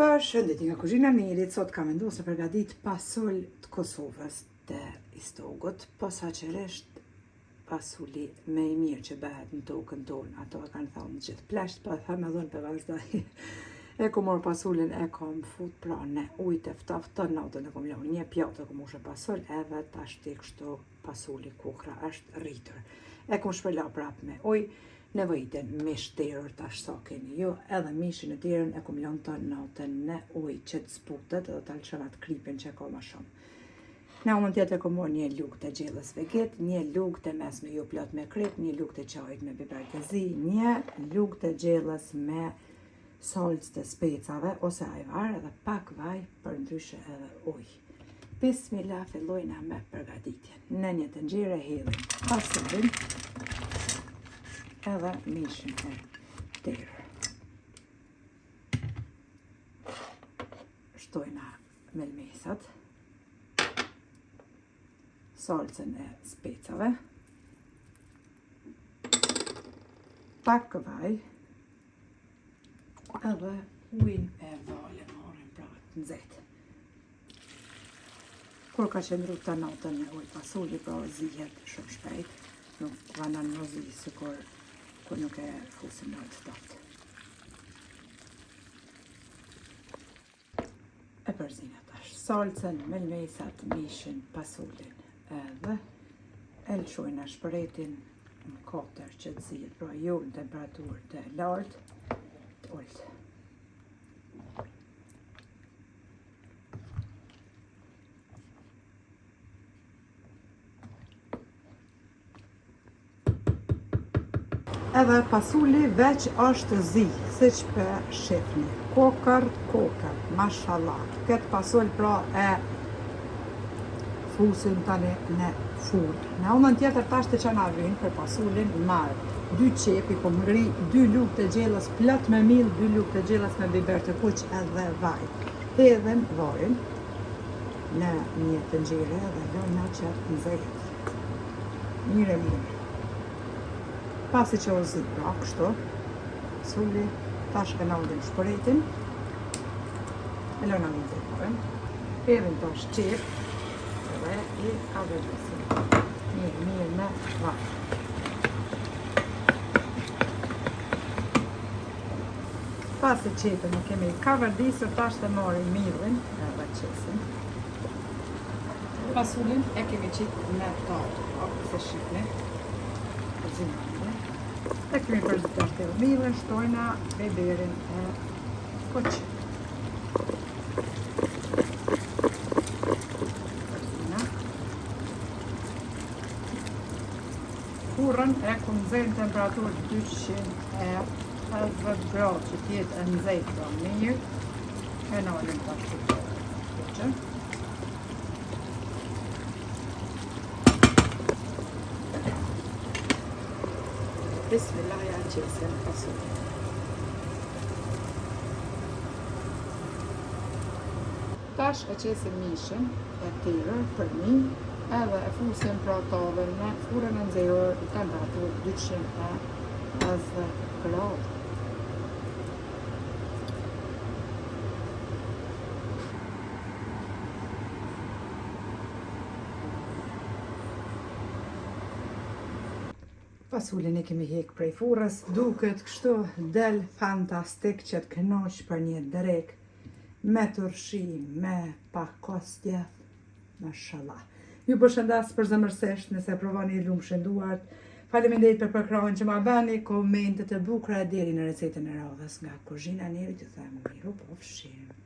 Përshëndetje nga kuzhina Nerit, sot kam vendosur të përgatit pasul të Kosovës të istogut, posaçërisht pasuli më i mirë që bëhet në tokën tonë. Ato e kanë thënë gjithë plesht, po them edhe për vazhdoj. E kom marrë pasulin, e kom fut pra në ujë të ftoftë, të natën e kom lënë një pjatë kom ushë pasul, edhe tash ti kështu pasuli kukra është rritur. E kom shpërla prap me ujë. Nevojiten mish terër tash sa keni ju, edhe mishin e terën e kom lënë të natën në ujë që të zbutet edhe të alçërat kripin që ka më shumë. Në umën tjetër kom marrë një lugë të gjellës veget, një lugë të mesme ju plot me krip, një lugë të çajit me biber të zi, një lugë të gjellës me salcë të specave ose ajvar edhe pak vaj për ndryshe edhe ujë. Bismillah, fillojna me përgatitjen. Në një tenxhere hedhim pasulin edhe mishin e terër. Shtojna melmesat, salcën e specave, pak vaj, edhe ujin e valën marrim pra të nxehtë. Kur ka qëndru të natën në ujë pasuli, pra zihet shumë shpejt, nuk vanan në zi sikur kur nuk e fusim në të tatë. E përzina tash, salcën, melmesat, mishin, pasulin, edhe e lëshojna shpëretin në katër që të zihet, pra jo në temperaturë të lartë, të ullët. Edhe pasuli veç është zi, siç për shifni. Kokërt, mashallah. Këtë pasul pra e fusim tani në furrë. Në anën tjetër tash të çana vin për pasulin marr 2 qep, i kom ngri 2 lugë të gjellës plot me miell, 2 lugë të gjellës me biber të kuq edhe vaj. Hedhem vajin në një tenxhere dhe lëna që të nxehet. Mirë. Pasi që o zi pra kështu, pasuli, tash e naldim shpëretin, e lëna në zikërën, hedhim tash qep, dhe i avërgjësim, mirë me vaj. Pasi qepën e kemi kavërdisur, tash të marrim millin, edhe qesim. Pasulin e kemi qipë në tatë, se shqipni, e kemi përzita të millën, shtojna biberin e kuq. Përzina. Furrën e ku nxejnë temperaturë 250 gradë që tjetë e nxejtë pra mirë. E nalim tash të kuqën. Bismillah, ja qesim pasulin. Tash e qesim mishin e terër për një, edhe e fusim pra tavën në furrën e nxehur në temperaturë 250 gradë. Pasulin e kemi hek prej furrës, duket kështu del fantastik që të kënaq për një drek me turshi, me pak kostje, mashallah. Ju përshëndes përzemërsisht nëse provoni lumshin duart. Faleminderit për përkrahjen që ma bëni, komentet e bukura deri në recetën e radhës nga kuzhina Nerit, ju them miru pafshim.